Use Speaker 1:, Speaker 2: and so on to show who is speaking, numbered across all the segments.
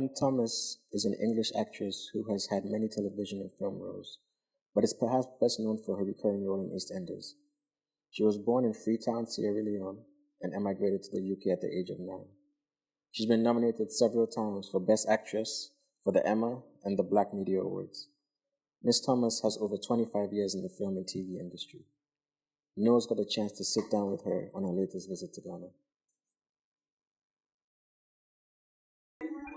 Speaker 1: Helen Thomas is an English actress who has had many television and film roles, but is perhaps best known for her recurring role in Eastenders. She was born in Freetown, Sierra Leone, and emigrated to the UK at the age of 9. She's been nominated several times for Best Actress for the Emma and the Black Media Awards. Miss Thomas has over 25 years in the film and TV industry. Noah's got a chance to sit down with her on her latest visit to Ghana.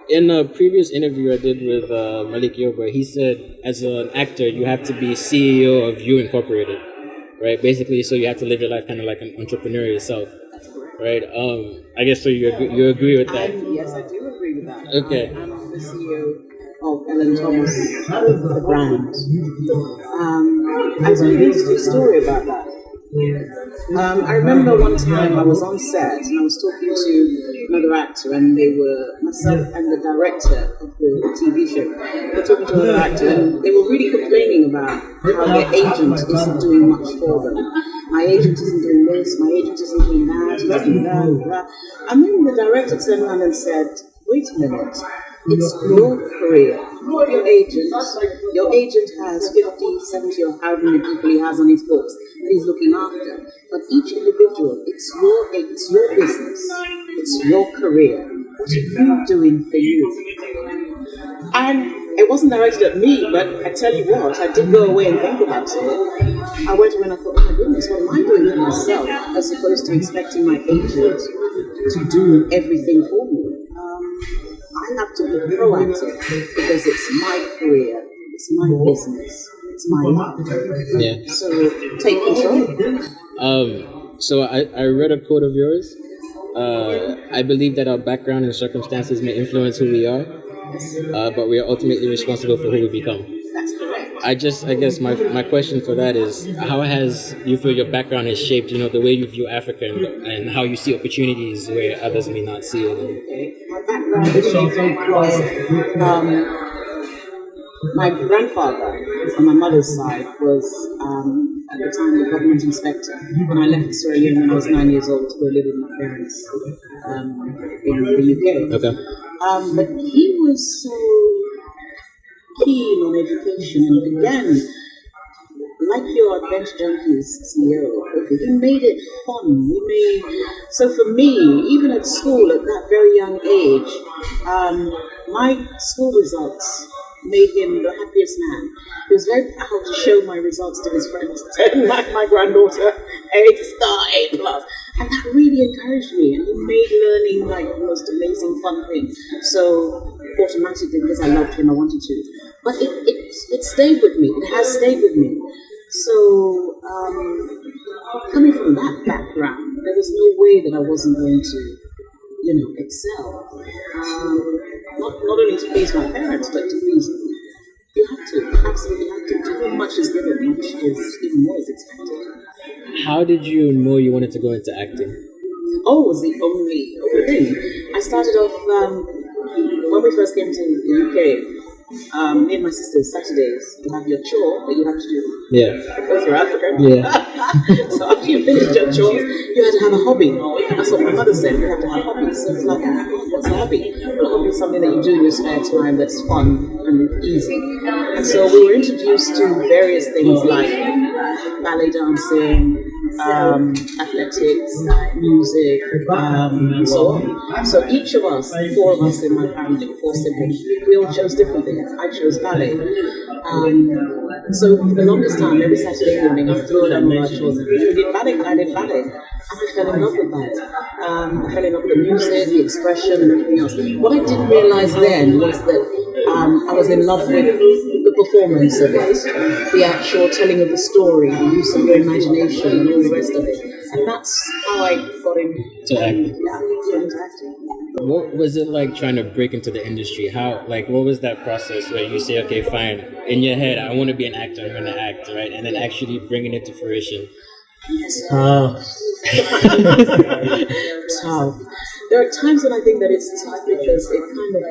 Speaker 2: In a previous interview I did with Malik Yoba, he said as an actor you have to be CEO of You Incorporated, right? Basically, so you have to live your life kind of like an entrepreneur yourself, right? I guess so. You agree with that?
Speaker 3: Yes, I do agree with that.
Speaker 2: Okay.
Speaker 3: I'm the CEO of Ellen Thomas, the brand. I was really into a story about that. I remember one time I was on set and I was talking to another actor, and they were, myself and the director of the TV show, were talking to another actor, and they were really complaining about how their agent isn't doing much for them. My agent isn't doing this, my agent isn't doing that, he doesn't do that. And then the director turned around and said, wait a minute, it's your career, not your agent. Your agent has 50, 70 or however many people he has on his books that he's looking after. But each individual, it's your business. It's your career. What are you doing for you? And it wasn't directed at me, but I tell you what, I did go away and think about it. I went away and I thought, oh my goodness, what am I doing for myself as opposed to expecting my agent to do everything for me? I have to be proactive because it's my career, it's my business, it's my life.
Speaker 2: Yeah.
Speaker 3: So take control.
Speaker 2: So I read a quote of yours. I believe that our background and circumstances may influence who we are, but we are ultimately responsible for who we become.
Speaker 3: That's correct.
Speaker 2: I guess my question for that is, how has you feel your background has shaped, the way you view Africa and how you see opportunities where others may not see it?
Speaker 3: Okay. My background is shaped because my grandfather on my mother's side was at the time the government inspector when I left Sierra Leone when I was 9 years old to go live with my parents in the UK.
Speaker 2: Okay.
Speaker 3: But he was so keen on education, and again, like your Adventure Junkies CEO, he made it fun. So for me, even at school at that very young age, my school results made him the happiest man. He was very proud to show my results to his friends, like my granddaughter, A star, A plus. And that really encouraged me, and he made learning like the most amazing fun thing. So automatically, because I loved him, I wanted to. But it stayed with me. It has stayed with me. So coming from that background, there was no way that I wasn't going to, excel. Not only to please my parents, but to please me. You have to, absolutely have to. To whom much is given, much is even more is expected.
Speaker 2: How did you know you wanted to go into acting?
Speaker 3: Oh, it was the only thing. I started off, when we first came to the UK, me and my sisters, Saturdays, you have your chore that you have to do.
Speaker 2: Yeah.
Speaker 3: Because you're African.
Speaker 2: Yeah.
Speaker 3: So after you finished your chores, you had to have a hobby. That's what my mother said, you have to have hobbies. So it's like, what's a hobby? Well, a hobby is something that you do in your spare time that's fun and easy. And so we were introduced to various things like ballet dancing, athletics, music, and so on. So each of us, 4 of us in my family, 4 siblings, we all chose different things. I chose ballet. So for the longest time, every Saturday morning, I threw down all our chores. You did ballet, I did ballet. And I fell in love with that. I fell in love with the music, the expression, and everything else. What I didn't realize then was that I was in love with the performance of it, the actual telling of the story, the use of your imagination, and all the rest of it. And that's how I got into
Speaker 2: acting.
Speaker 3: Yeah, into acting.
Speaker 2: What was it like trying to break into the industry? What was that process where you say, okay, fine, in your head, I want to be an actor, I'm going to act, right? And then actually bringing it to fruition.
Speaker 3: Tough. There are times when I think that it's tough because it kind of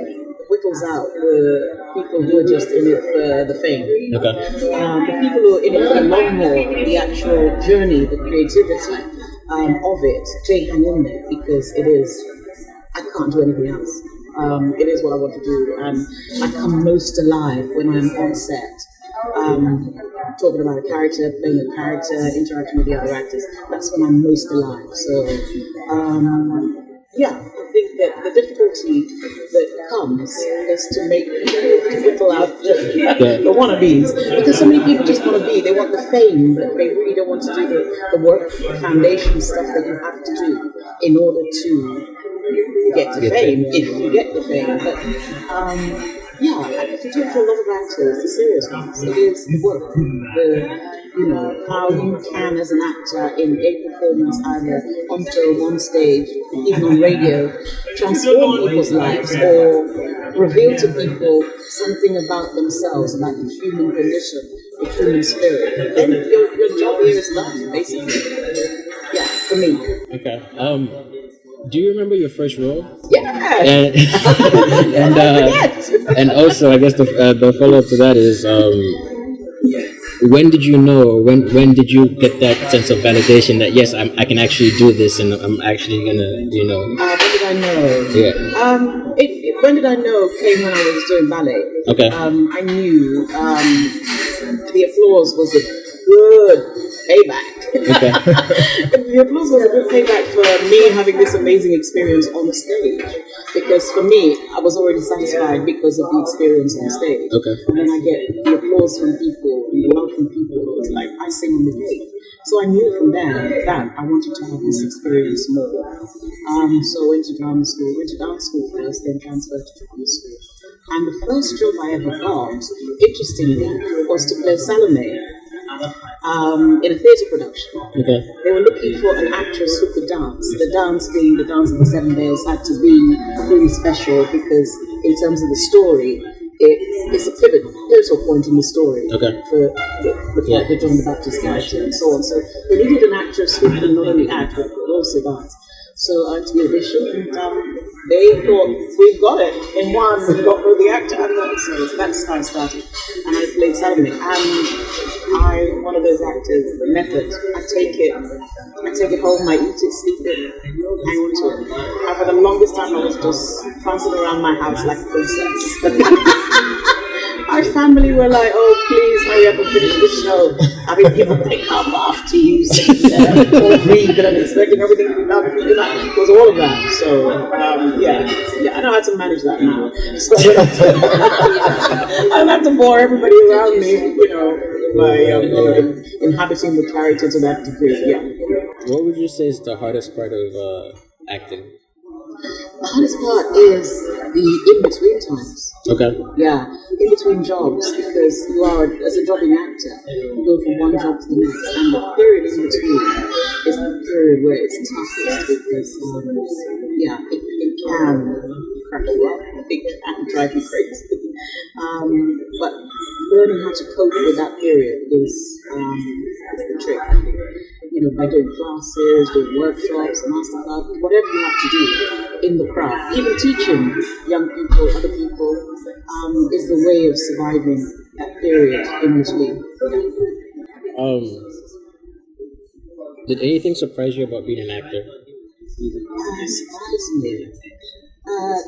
Speaker 3: whittles out the people who are just in it for the fame.
Speaker 2: Okay.
Speaker 3: The people who are in it for the long haul, the actual journey, the creativity of it, they hang in there because it is, I can't do anything else. It is what I want to do, and I come most alive when I'm on set. Talking about a character, playing a character, interacting with the other actors. That's when I'm most alive. So, yeah, I think that the difficulty that comes is to make people out the wannabes. Because so many people just want to be, they want the fame, but they really don't want to do the work, the foundation stuff that you have to do in order to get to fame, if you get the fame. But, yeah, I have to do it for a lot of actors, the serious ones. It is the work, how you can, as an actor, in a performance, either on film, on stage, even on radio, transform people's lives or reveal to people something about themselves, about the human condition, the human spirit. Then your job here is done, basically. Yeah, for me.
Speaker 2: Okay. Do you remember your first role?
Speaker 3: Yeah.
Speaker 2: And also, I guess the follow up to that is, when did you know? When did you get that sense of validation that yes, I can actually do this, and I'm actually gonna,
Speaker 3: when did I know?
Speaker 2: Yeah.
Speaker 3: When did I know? Came when I was doing ballet.
Speaker 2: Okay.
Speaker 3: I knew the applause was a good payback.
Speaker 2: Okay.
Speaker 3: The applause was a good payback for me having this amazing experience on stage. Because for me, I was already satisfied because of the experience on stage.
Speaker 2: Okay.
Speaker 3: And then I get the applause from people, and the love from people. It's like I sing on the cake. So I knew from there that I wanted to have this experience more. So I went to drama school, went to dance school first, then transferred to drama school. And the first job I ever got, interestingly, was to play Salome in a theatre production.
Speaker 2: Okay.
Speaker 3: They were looking for an actress who could dance. The dance being the dance of the 7 days had to be really special because in terms of the story, it's a pivotal point in the story for the John the Baptist character and so on. So they needed an actress who could not only act but could also dance. So I went to the audition and they thought, we've got it in one, we've got both the actor and the so that's how I started. And I played Salome. And I'm one of those actors, the method. I take it home, I eat it, sleep it, hang on to it. And for the longest time I was just prancing around my house like a princess. My family were like, oh, please hurry up and finish the show. I mean, people pick up after you, sit there, or read, and I'm expecting everything to be done before you do that. It was all of that. So, yeah, I know how to manage that now. So I don't have to bore everybody around me, by inhabiting the character to that degree. Yeah.
Speaker 2: What would you say is the hardest part of acting?
Speaker 3: The hardest part is the in-between times.
Speaker 2: Okay.
Speaker 3: Yeah, in between jobs, because you are, as a jobbing actor, you go from one job to the next, and the period in between is the period where it's toughest because, it can crack you up, it can drive you crazy. But learning how to cope with that period is the trick. By doing classes, doing workshops, masterclass, whatever you have to do in the craft, even teaching young people, other people, is the way of surviving that period in between.
Speaker 2: Did anything surprise you about being an actor?
Speaker 3: Surprised me.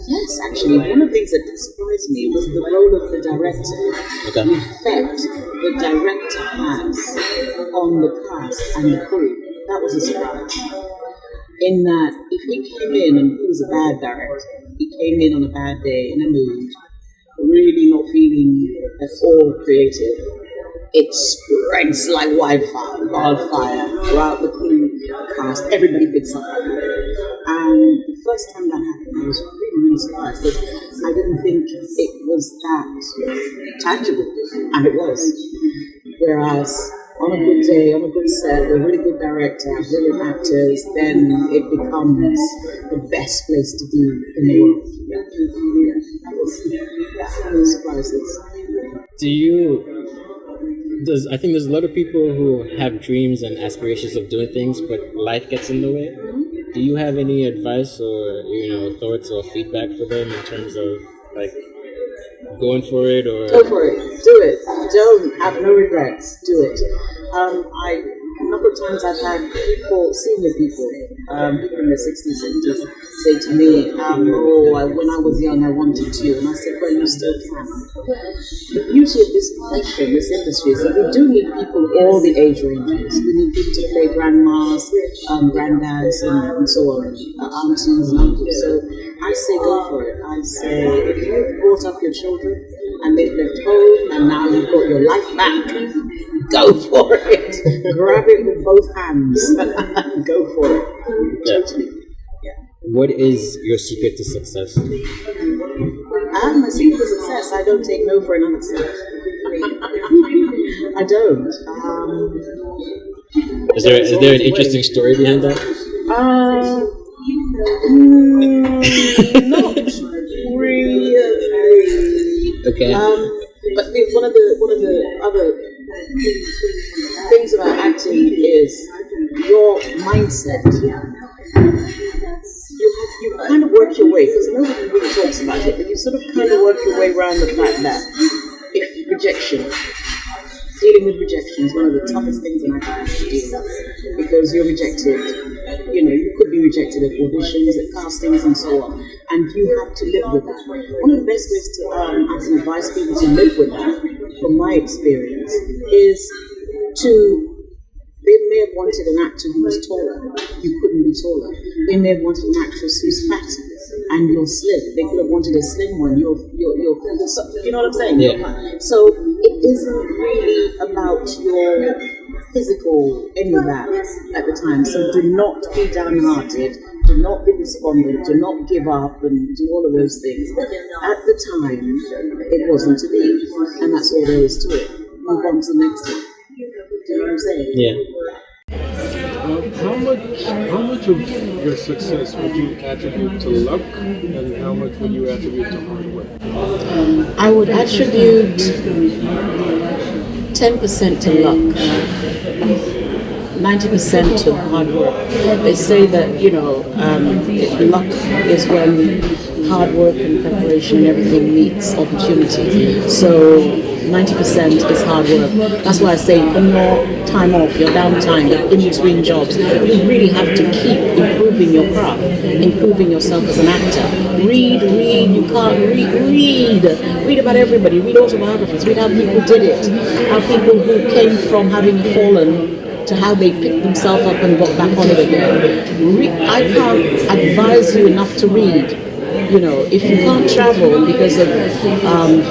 Speaker 3: Yes, actually, one of the things that surprised me was the role of the director.
Speaker 2: Okay.
Speaker 3: The effect the director has on the cast and the crew. That was a surprise. In that, if he came in and he was a bad director, he came in on a bad day, in a mood, really not feeling at all creative, it spreads like wildfire throughout the crew, the cast, everybody picks up on it. And the first time that happened, I was really surprised because I didn't think it was that tangible, and it was. Whereas on a good day, on a good set, with a really good director, brilliant actors, then it becomes the best place to be in the world. That was surprises.
Speaker 2: I think there's a lot of people who have dreams and aspirations of doing things, but life gets in the way. Do you have any advice or thoughts or feedback for them in terms of like going for it or?
Speaker 3: Go for it. Do it. Don't have no regrets. Do it. I number of times I've had people, senior people, people in their 60s, 70s, say to me, when I was young, I wanted to. And I said, well, you still can. The beauty of this profession, this industry, is that we do need people all the age ranges. We need people to play grandmas, granddads, and so on, aunties and uncles. So I say go for it. I say, if you've brought up your children and they've left home and now you've got your life back, go for it. Grab it with both hands. Go for it. Totally. Yeah.
Speaker 2: What is your secret to success?
Speaker 3: My secret to success, I don't take no for an answer. I don't.
Speaker 2: Is there an interesting story behind that?
Speaker 3: Not really.
Speaker 2: Okay.
Speaker 3: But one of the other things about acting is your mindset. You kind of work your way, because nobody really talks about it, but you sort of kind of work your way around the fact that if dealing with rejection is one of the toughest things an actor has to deal with, because you're rejected. You could be rejected at auditions, at castings, and so on, and you have to live with that. One of the best ways to advise people to live with that, from my experience, is to. They may have wanted an actor who was taller. You couldn't be taller. They may have wanted an actress who's fat and you're slim. They could have wanted a slim one. You're you know what I'm saying?
Speaker 2: Yeah.
Speaker 3: So it isn't really about your physical any of that at the time. So do not be downhearted. Do not be despondent. Do not give up and do all of those things. At the time, it wasn't to be, and that's all there is to it. Move on to the next thing. Do you know what I'm saying?
Speaker 2: Yeah.
Speaker 4: How much of your success would you attribute to luck, and how much would you attribute to hard work?
Speaker 3: I would attribute 10% to luck, 90% to hard work. They say that, luck is when hard work and preparation and everything meets opportunity. So 90% is hard work. That's why I say in your time off, your downtime, in between jobs, you really have to keep improving your craft, improving yourself as an actor. Read, you can't read about everybody, read autobiographies, read how people did it, how people who came from having fallen to how they picked themselves up and got back on it again. I can't advise you enough to read. If you can't travel because of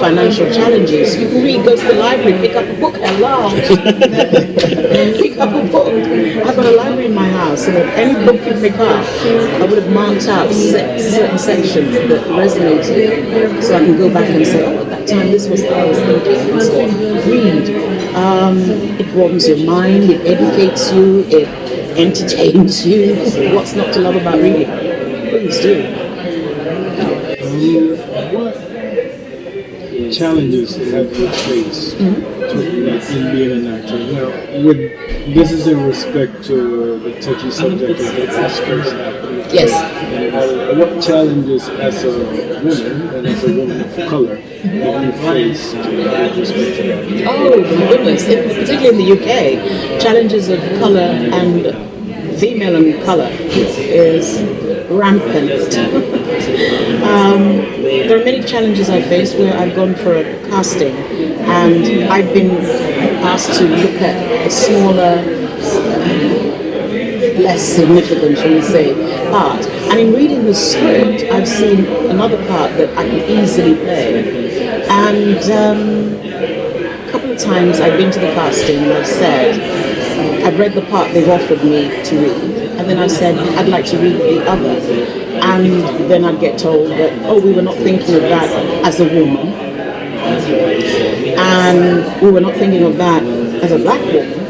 Speaker 3: financial challenges, you can read, go to the library, pick up a book. Hello. Pick up a book. I've got a library in my house, so any book you pick up, I would have marked out certain sections that resonated, so I can go back and say, at that time this was what I was thinking, and so on. Read. It broadens your mind, it educates you, it entertains you. What's not to love about reading? Please do.
Speaker 4: What challenges have you faced in being an actor? Now, this is in respect to the touchy subject of the Oscars happening.
Speaker 3: Yes.
Speaker 4: What challenges as a woman and as a woman of color have you faced with respect to that?
Speaker 3: Oh, my goodness. Particularly in the UK, challenges of color and female and color is rampant. There are many challenges I've faced where I've gone for a casting and I've been asked to look at a smaller, less significant, shall we say, part. And in reading the script, I've seen another part that I could easily play. And a couple of times I've been to the casting and I've said, I've read the part they've offered me to read. And then I said, I'd like to read the other. And then I'd get told that, we were not thinking of that as a woman. And we were not thinking of that as a black woman,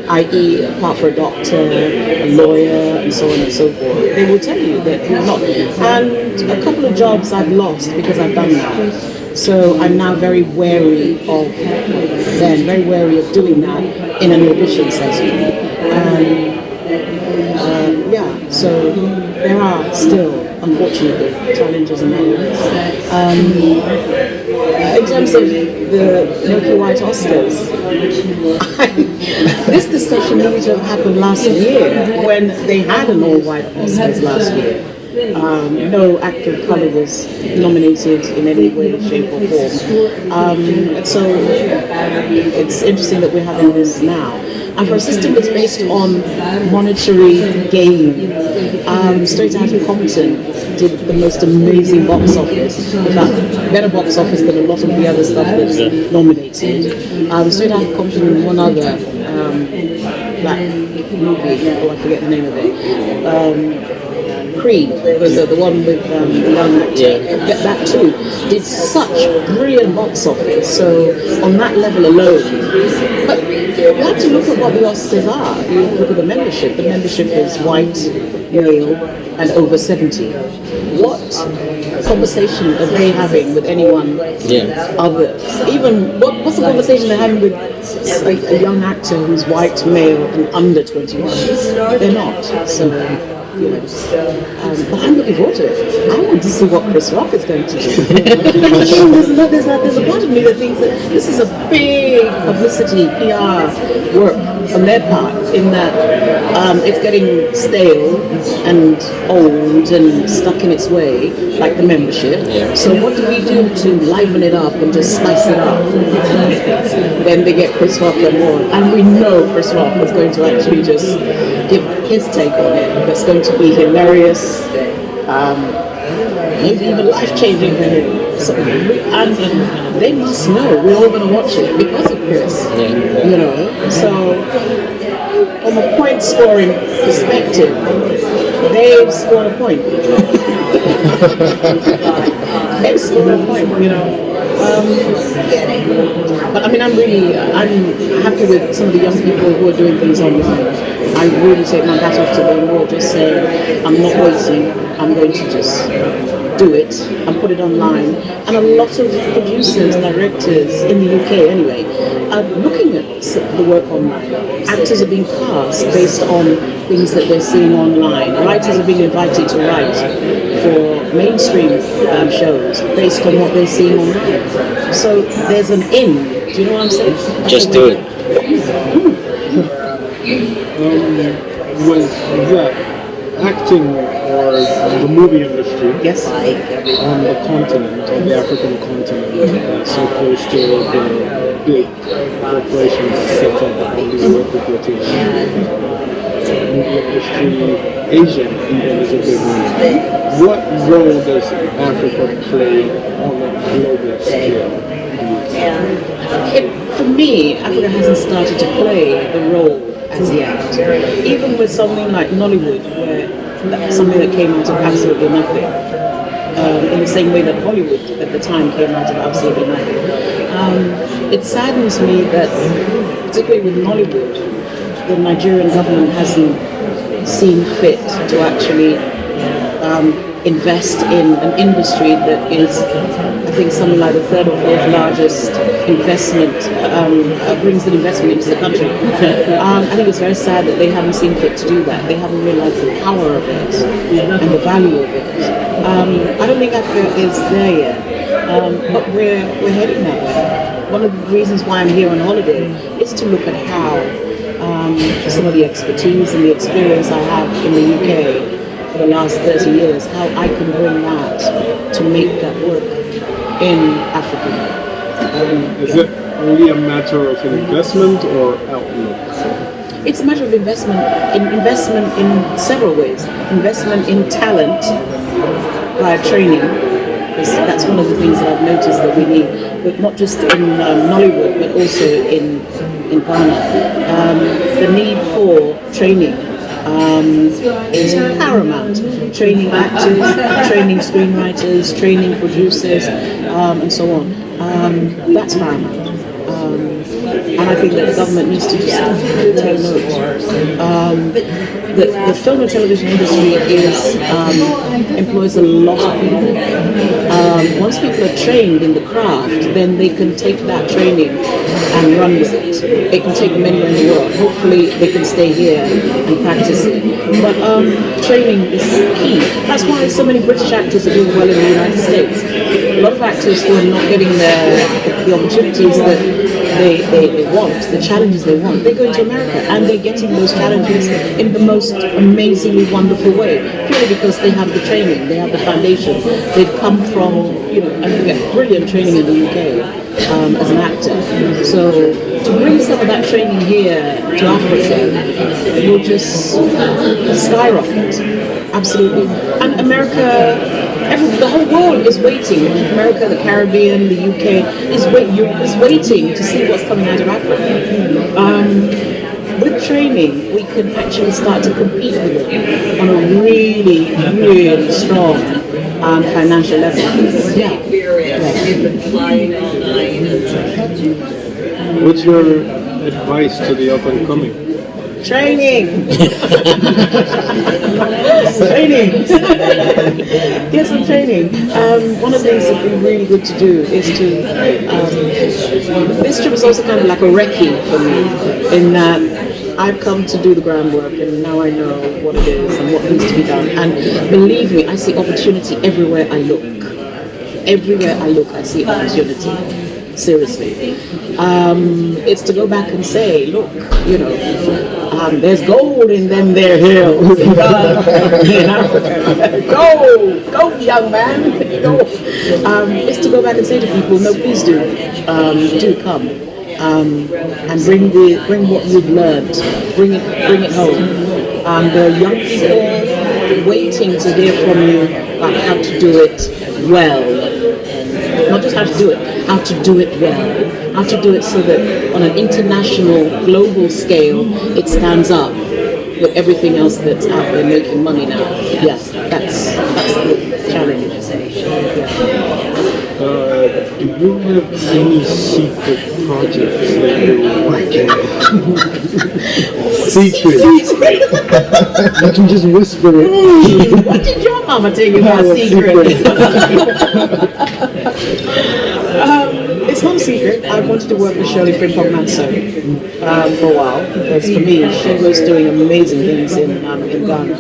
Speaker 3: i.e. a part for a doctor, a lawyer, and so on and so forth. They will tell you that we're not. And a couple of jobs I've lost because I've done that. So I'm now very wary of them, very wary of doing that in an audition setting. So there are still, unfortunately, challenges and elements. in terms of the Milky White Oscars, this discussion needed to have happened last year when they had an all-white Oscars last year. No actor of colour was nominated in any way, shape or form. So it's interesting that we're having this now. And for a system that's based on monetary gain, Straight Outta Compton did the most amazing box office. In fact, better box office than a lot of the other stuff that's nominated. Straight Outta Compton and one other black movie, I forget the name of it. Creed, the one with the young actor, that too did such brilliant box office. So on that level alone, but you have to look at what the Oscars are. You look at the membership. The membership is white, male, and over 70. What conversation are they having with anyone other? Even what's the conversation they're having with a young actor who's white, male, and under 21? They're not. So. But I'm looking forward to it. I want to see what Chris Rock is going to do. There's a part of me that thinks that this is a big publicity, PR work on their part, in that it's getting stale and old and stuck in its way, like the membership. So what do we do to liven it up and just spice it up? Then they get Chris Rock on board. And we know Chris Rock is going to actually just give his take on it. That's going to be hilarious, maybe even life-changing for him. So, and they must know we're all going to watch it because of Chris. You know, so from a point-scoring perspective, they've scored a point. They've scored a point. You know. But I mean, I'm happy with some of the young people who are doing things online. I really take my hat off to them who are just saying, I'm not waiting, I'm going to just do it and put it online. And a lot of producers, directors in the UK anyway, are looking at the work online. Actors are being cast based on things that they're seeing online. Writers are being invited to write for mainstream shows based on what they're seeing online. So there's an in. Do you know what I'm saying?
Speaker 2: Just do it.
Speaker 4: Was that acting or the movie industry on the continent, on the African continent, so close to the big corporations set up Hollywood, the British movie industry, Asia even is a big one. What role does Africa play on a global scale?
Speaker 3: For me, Africa hasn't started to play the role as yet. Even with something like Nollywood, where something that came out of absolutely nothing, in the same way that Hollywood at the time came out of absolutely nothing. It saddens me that, particularly with Nollywood, the Nigerian government hasn't seen fit to actually invest in an industry that is, I think, something like the third or fourth largest investment, brings an investment into the country. I think it's very sad that they haven't seen fit to do that. They haven't realized the power of it and the value of it. I don't think Africa is there yet, but we're heading that way. One of the reasons why I'm here on holiday is to look at how some of the expertise and the experience I have in the UK for the last 30 years, how I can bring that to make that work in Africa.
Speaker 4: Is it only a matter of investment or outlook?
Speaker 3: It's a matter of investment in several ways. Investment in talent via training. That's one of the things that I've noticed that we need, but not just in Nollywood, but also in Ghana. The need for training is paramount. Training actors, training screenwriters, training producers, and so on. That's paramount. And I think that the government needs to just take note. The film and television industry employs a lot of people. Once people are trained in the craft, then they can take that training and run with it. It can take them anywhere in the world. Hopefully they can stay here and practice it. But training is key. That's why so many British actors are doing well in the United States. A lot of actors who are not getting the opportunities that they want, the challenges they want, they go into America and they're getting those challenges in the most amazingly wonderful way, purely because they have the training, they have the foundation, they've come from, and they get brilliant training in the UK as an actor. So to bring some of that training here to Africa, it will just skyrocket, absolutely. And America, the whole world is waiting. America, the Caribbean, the UK is waiting to see what's coming out of Africa. With training, we can actually start to compete with it on a really, really strong financial level. Yeah.
Speaker 4: What's your advice to the up and coming?
Speaker 3: Training! Training! Get some training. One of the things that would be really good to do is to... this trip is also kind of like a recce for me, in that I've come to do the groundwork and now I know what it is and what needs to be done. And believe me, I see opportunity everywhere I look. Everywhere I look, I see opportunity. Seriously. It's to go back and say, look, there's gold in them there hills in Africa. Go, young man, go. It's to go back and say to people, no, please do come, and bring what you've learned, bring it home. There are young people waiting to hear from you about how to do it well. Not just how to do it, how to do it well, how to do it so that on an international, global scale, it stands up with everything else that's out there making money now. Yes, that's the challenge.
Speaker 4: Do you have any secret projects that you're working on? Secret. You can just whisper it.
Speaker 3: What did your mama tell you about secrets? It's not a secret. I wanted to work with Shirley Frimpong Manso for a while, because for me, she was doing amazing things in Ghana.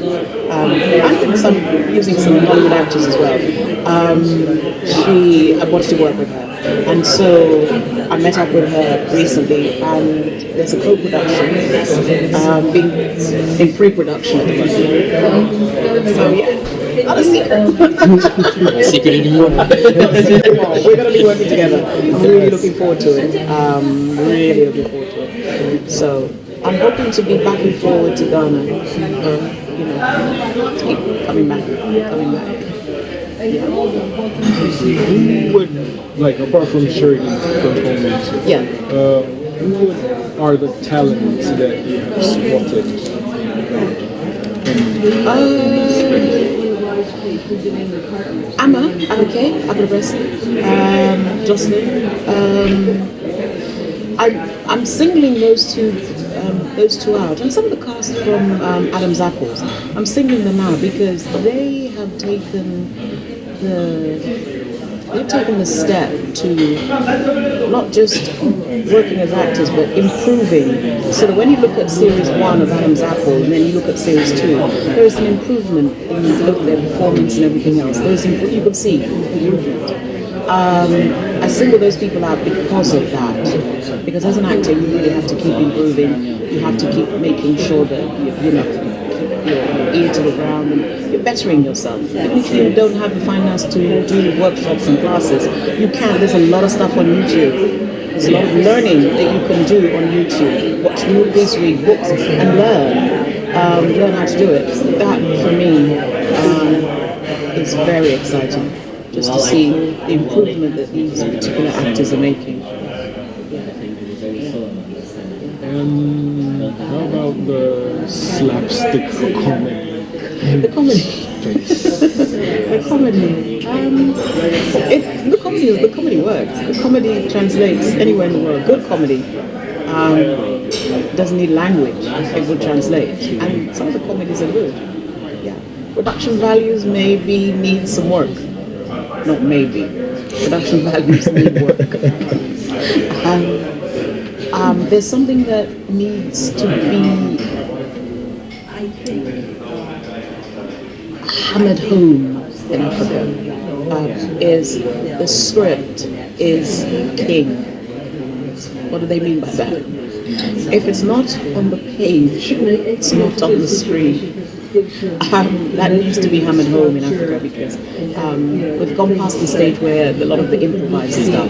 Speaker 3: I think using some Hollywood actors as well. I wanted to work with her. And so I met up with her recently, and there's a co-production being in pre-production at the moment. So yeah, not a secret.
Speaker 2: Secret anymore.
Speaker 3: We're going to be working together. I'm really looking forward to it. Really looking forward to it. So I'm hoping to be back and forward to Ghana. To keep coming back.
Speaker 4: Who would, like, apart from Shirley from Home,
Speaker 3: yeah.
Speaker 4: Who are the talents that you have spotted?
Speaker 3: Amma K, Abdulbasi, Jocelyn. I'm singling those two out, and some of the cast from Adam's Apples. I'm singling them out because they have taken the step to not just working as actors but improving, so that when you look at series 1 of Adam's Apple and then you look at series 2, there is an improvement in both their performance and everything else. You can see improvement. I single those people out because of that, because as an actor you really have to keep improving. You have to keep making sure that keep your ear to the ground and you're bettering yourself. Even if you don't have the finance to do workshops and classes, you can. There's a lot of stuff on YouTube. There's a lot of learning that you can do on YouTube. Watch movies, read books, and learn how to do it. That, for me, is very exciting, just to see the improvement that these particular actors are making.
Speaker 4: How about the slapstick comedy?
Speaker 3: The comedy. The comedy. The comedy works. The comedy translates anywhere in the world. Good comedy doesn't need language. It will translate. And some of the comedies are good. Yeah. Production values maybe need some work. Not maybe. Production values need work. there's something that needs to be hammered home in Africa. Is the script is king. What do they mean by that? If it's not on the page, it's not on the screen. That needs to be hammered home in Africa, because we've gone past the stage where a lot of the improvised stuff,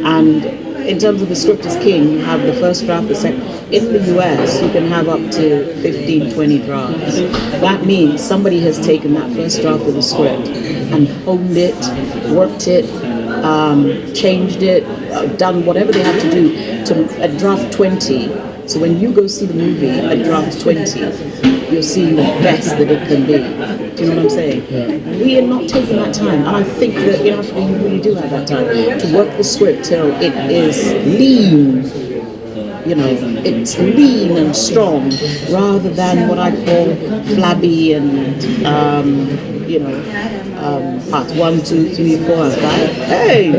Speaker 3: and in terms of the script is king, you have the first draft, the second. In the US, you can have up to 15, 20 drafts. That means somebody has taken that first draft of the script and honed it, worked it, changed it, done whatever they have to do to a draft 20. So when you go see the movie at draft 20, you're seeing the best that it can be. Do you know what I'm saying? Yeah. We are not taking that time. And I think that in Africa you really do have that time to work the script till it is lean. You know, it's lean and strong, rather than what I call flabby and, parts 1, 2, 3, 4, and 5. Hey!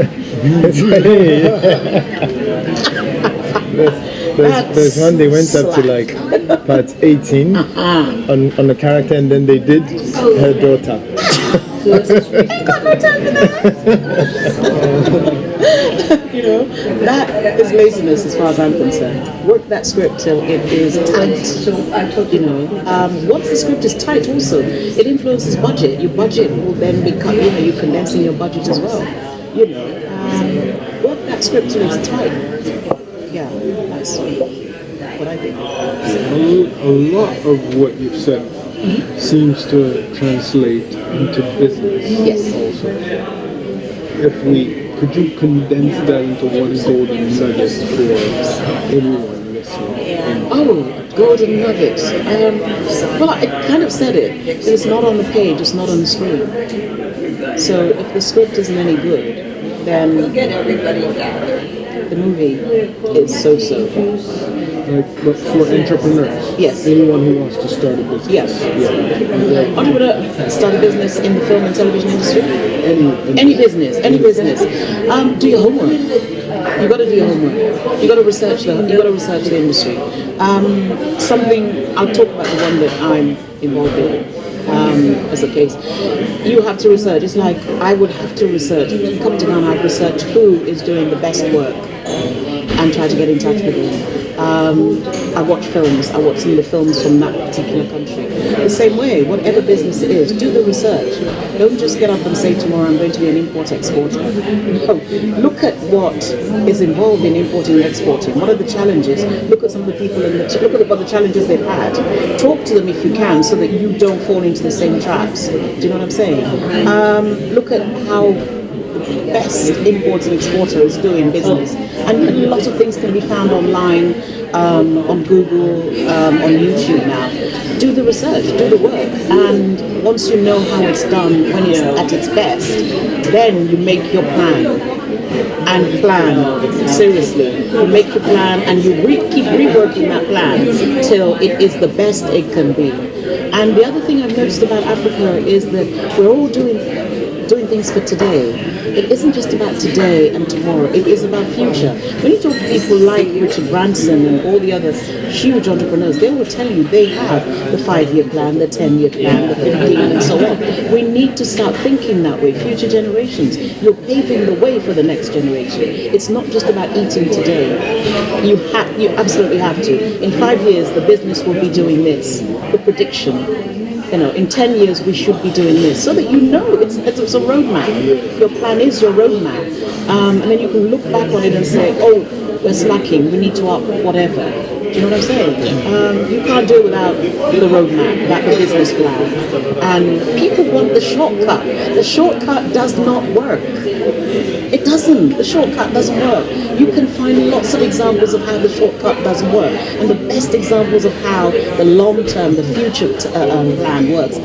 Speaker 5: There's one they went up to like part 18 on the character, and then they did her daughter.
Speaker 3: You got no time for that. That is laziness as far as I'm concerned. Work that script till it is tight. Once the script is tight also, it influences budget. Your budget will then become, you're condensing your budget as well. Work that script till it's tight. Yeah, that's what I think.
Speaker 4: A lot of what you've said seems to translate into business.
Speaker 3: Yes.
Speaker 4: Also, could you condense that into one golden nugget for everyone listening?
Speaker 3: Oh, golden nuggets. Well, I kind of said it. It's not on the page. It's not on the screen. So if the script isn't any good, then the movie is so-so.
Speaker 4: But for entrepreneurs,
Speaker 3: yes,
Speaker 4: anyone who wants to start a business,
Speaker 3: yes, entrepreneur, start a business in the film and television industry, any business. Do your homework. You got to do your homework. You got to research the industry. Something I'll talk about the one that I'm involved in. As a case, you have to research. It's like I would have to research. Come to Ghana, I've researched who is doing the best work and try to get in touch with them. I watch films. I watch some of the films from that particular country. The same way, whatever business it is, do the research. Don't just get up and say tomorrow I'm going to be an import-exporter. No. Look at what is involved in importing and exporting. What are the challenges? Look at some of the people look at what the challenges they've had. Talk to them if you can, so that you don't fall into the same traps. Do you know what I'm saying? Look at how best importer and exporter is doing business, and a lot of things can be found online, on Google, on YouTube now. Do the research, do the work, and once you know how it's done, when it's at its best, then you make your plan. And plan seriously. You make your plan and you keep reworking that plan till it is the best it can be. And the other thing I've noticed about Africa is that we're all doing things for today. It isn't just about today and tomorrow. It is about future. When you talk to people like Richard Branson and all the other huge entrepreneurs, they will tell you they have the 5-year plan, the 10-year plan, the 15, and so on. We need to start thinking that way. Future generations, you're paving the way for the next generation. It's not just about eating today. You absolutely have to. In 5 years, the business will be doing this. The prediction. In 10 years we should be doing this, so that it's a roadmap. Your plan is your roadmap, and then you can look back on it and say, oh, we're slacking, we need to up whatever. Do you know what I'm saying? You can't do it without the roadmap, without the business plan. And people want the shortcut. The shortcut does not work. It doesn't. The shortcut doesn't work. You can find lots of examples of how the shortcut doesn't work, and the best examples of how the long-term, the future plan works.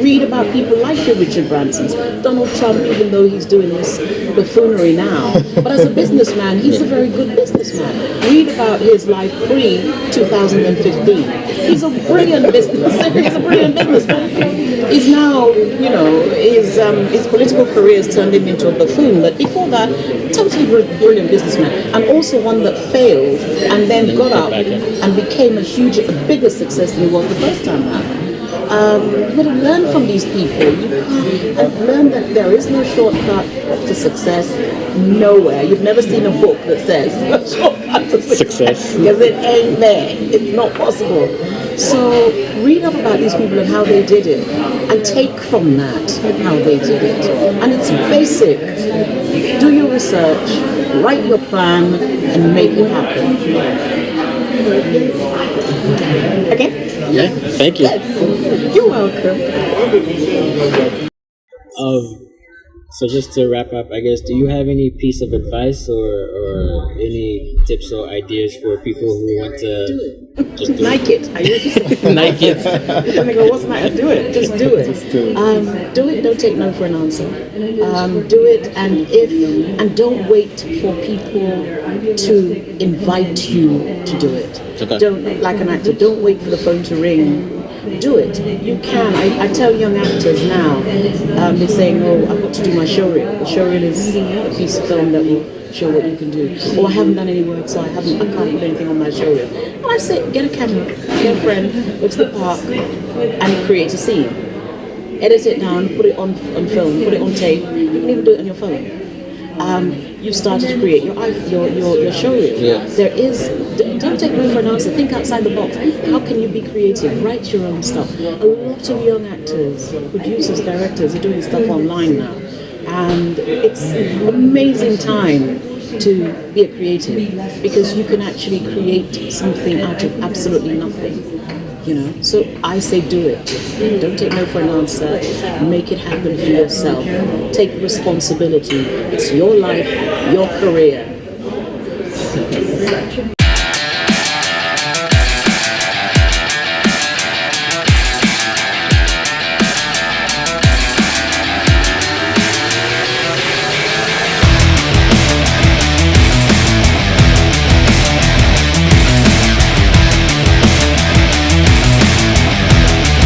Speaker 3: Read about people like your Richard Bransons, Donald Trump, even though he's doing this buffoonery now. But as a businessman, he's a very good businessman. Read about his life pre May 2015. He's a brilliant businessman. He's a brilliant businessman. He's now, his political career has turned him into a buffoon. But before that, totally brilliant businessman, and also one that failed and then got up and became a bigger success than he was the first time out. You've got to learn from these people. And learn that there is no shortcut to success nowhere. You've never seen a book that says shortcut to success. Because it ain't there. It's not possible. So read up about these people and how they did it, and take from that how they did it. And it's basic. Do your research, write your plan, and make it happen. Okay?
Speaker 2: Yeah, thank you.
Speaker 3: You're welcome.
Speaker 2: So just to wrap up, I guess, do you have any piece of advice or any tips or ideas for people who want to just do
Speaker 3: Nike it?
Speaker 2: Nike it.
Speaker 3: Let me go, what's Nike? Do it. Just do it. Do it. Don't take no for an answer. Do it, and don't wait for people to invite you to do it.
Speaker 2: Okay.
Speaker 3: Don't, like an actor, don't wait for the phone to ring. Do it. You can. I tell young actors now, they're saying, oh, I've got to do my showreel. The showreel is a piece of film that will show what you can do. Or I haven't done any work, so I can't put anything on my showreel. And I say, get a camera, get a friend, go to the park, and create a scene. Edit it down, put it on film, put it on tape. You can even do it on your phone. You started to create your showreel.
Speaker 2: Yeah.
Speaker 3: Don't take no for an answer. Think outside the box. How can you be creative? Write your own stuff. A lot of young actors, producers, directors are doing stuff online now, and it's an amazing time to be a creative, because you can actually create something out of absolutely nothing. So I say do it. Don't take no for an answer. Make it happen for yourself. Take responsibility. It's your life, your career.